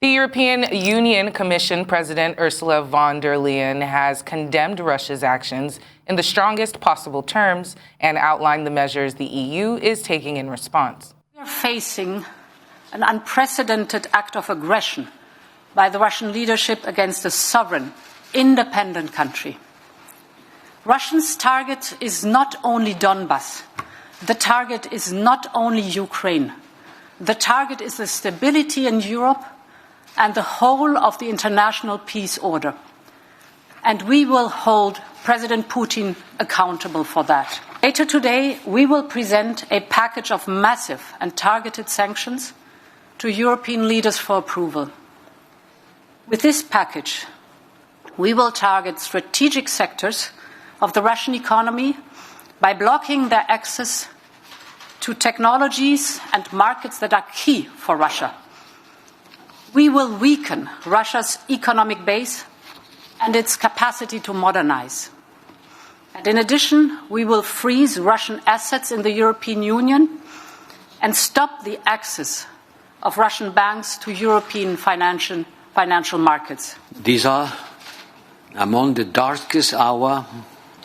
The European Union Commission President Ursula von der Leyen has condemned Russia's actions in the strongest possible terms and outlined the measures the EU is taking in response. We are facing an unprecedented act of aggression by the Russian leadership against a sovereign, independent country. Russia's target is not only Donbas. The target is not only Ukraine. The target is the stability in Europe and the whole of the international peace order. And we will hold President Putin accountable for that. Later today, we will present a package of massive and targeted sanctions to European leaders for approval. With this package, we will target strategic sectors of the Russian economy by blocking their access to technologies and markets that are key for Russia. We will weaken Russia's economic base and its capacity to modernize. And in addition, we will freeze Russian assets in the European Union and stop the access of Russian banks to European financial markets. These are among the darkest hours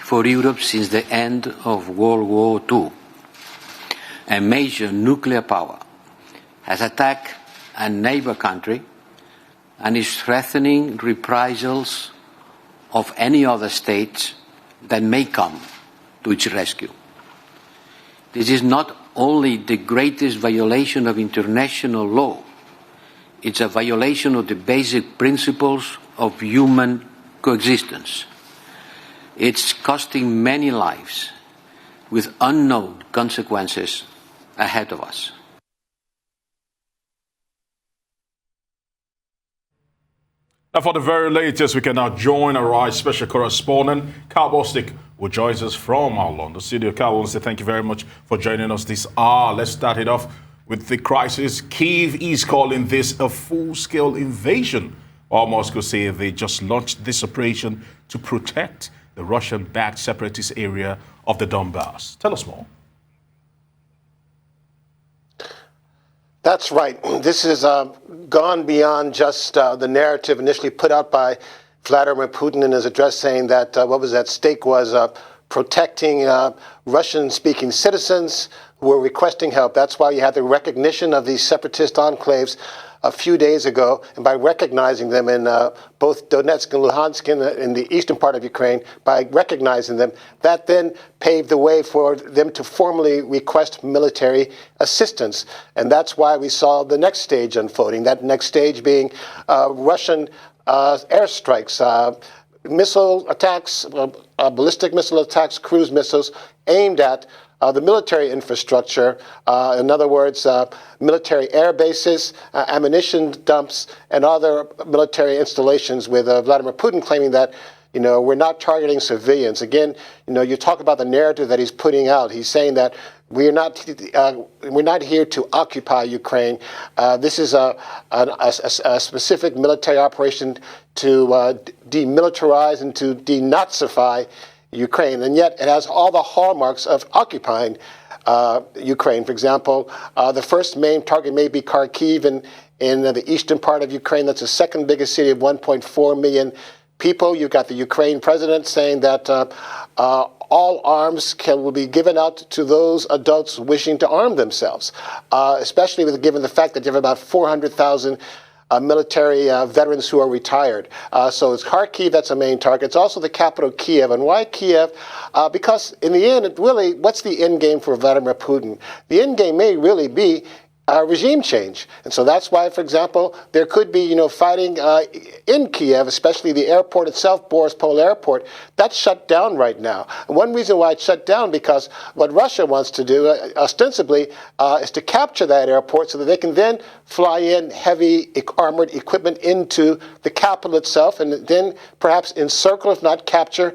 for Europe since the end of World War II. A major nuclear power has attacked a neighbor country and is threatening reprisals of any other states that may come to its rescue. This is not only the greatest violation of international law, it's a violation of the basic principles of human coexistence. It's costing many lives with unknown consequences ahead of us. Now, for the very latest, we can now join our special correspondent, Karl Bostic, who joins us from our London studio. Karl, I want to say thank you very much for joining us this hour. Let's start it off with the crisis. Kyiv is calling this a full-scale invasion, while Moscow say they just launched this operation to protect the Russian-backed separatist area of the Donbas. Tell us more. That's right. This has gone beyond just the narrative initially put out by Vladimir Putin in his address, saying that what was at stake was protecting Russian-speaking citizens who were requesting help. That's why you had the recognition of these separatist enclaves a few days ago, and by recognizing them in both Donetsk and Luhansk in the eastern part of Ukraine, by recognizing them, that then paved the way for them to formally request military assistance. And that's why we saw the next stage unfolding, that next stage being Russian airstrikes, missile attacks, ballistic missile attacks, cruise missiles aimed at the military infrastructure, in other words, military air bases, ammunition dumps, and other military installations, with Vladimir Putin claiming that, we're not targeting civilians. Again, you talk about the narrative that he's putting out. He's saying that we're not here to occupy Ukraine. This is a specific military operation to demilitarize and to denazify Ukraine, and yet it has all the hallmarks of occupying Ukraine. For example, the first main target may be Kharkiv in the eastern part of Ukraine. That's the second biggest city of 1.4 million people. You've got the Ukraine president saying that all arms will be given out to those adults wishing to arm themselves, especially given the fact that you have about 400,000 military veterans who are retired. So it's Kharkiv, that's a main target. It's also the capital, Kiev. And why Kiev? Because in the end, what's the end game for Vladimir Putin? The end game may really be regime change. And so that's why, for example, there could be, fighting in Kiev, especially the airport itself, Borispol Airport. That's shut down right now. And one reason why it's shut down, because what Russia wants to do, ostensibly, is to capture that airport so that they can then fly in heavy armored equipment into the capital itself, and then perhaps encircle, if not capture,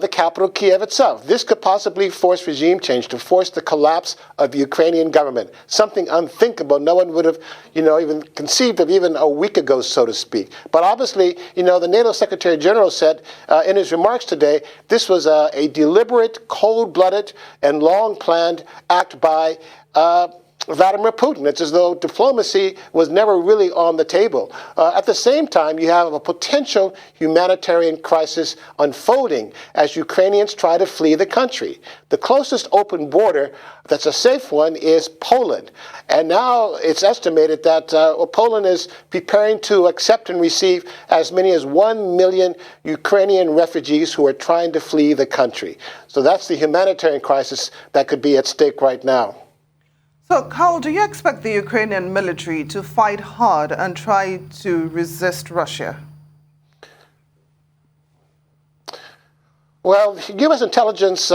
the capital, Kiev itself. This could possibly force regime change, to force the collapse of the Ukrainian government, something unthinkable. No one would have, even conceived of even a week ago, so to speak. But obviously, the NATO Secretary General said in his remarks today, this was a deliberate, cold-blooded, and long-planned act by Vladimir Putin. It's as though diplomacy was never really on the table. At the same time, you have a potential humanitarian crisis unfolding as Ukrainians try to flee the country. The closest open border that's a safe one is Poland. And now it's estimated that Poland is preparing to accept and receive as many as 1 million Ukrainian refugees who are trying to flee the country. So that's the humanitarian crisis that could be at stake right now. So, Karl, do you expect the Ukrainian military to fight hard and try to resist Russia? Well, U.S. intelligence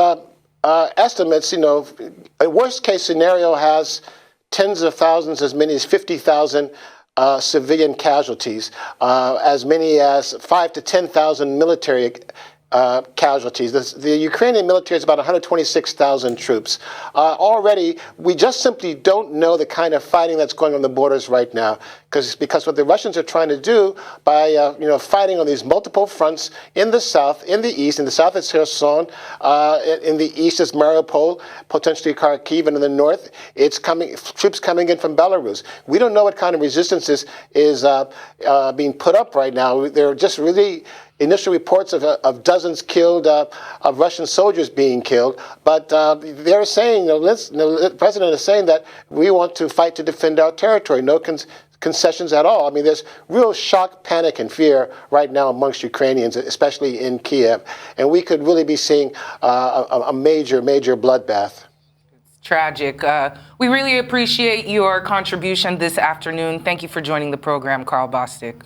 estimates, a worst-case scenario has tens of thousands, as many as 50,000 civilian casualties, as many as 5,000 to 10,000 military casualties. The Ukrainian military is about 126,000 troops. Already, we just simply don't know the kind of fighting that's going on the borders right now, because what the Russians are trying to do by fighting on these multiple fronts in the south, in the east, in the south it's Kherson, in the east is Mariupol, potentially Kharkiv, and in the north it's troops coming in from Belarus. We don't know what kind of resistance is being put up right now. They're just really initial reports of dozens killed, of Russian soldiers being killed, but they're saying, the president is saying that we want to fight to defend our territory, no concessions at all. I mean, there's real shock, panic, and fear right now amongst Ukrainians, especially in Kiev, and we could really be seeing a major, major bloodbath. It's tragic. We really appreciate your contribution this afternoon. Thank you for joining the program, Karl Bostic.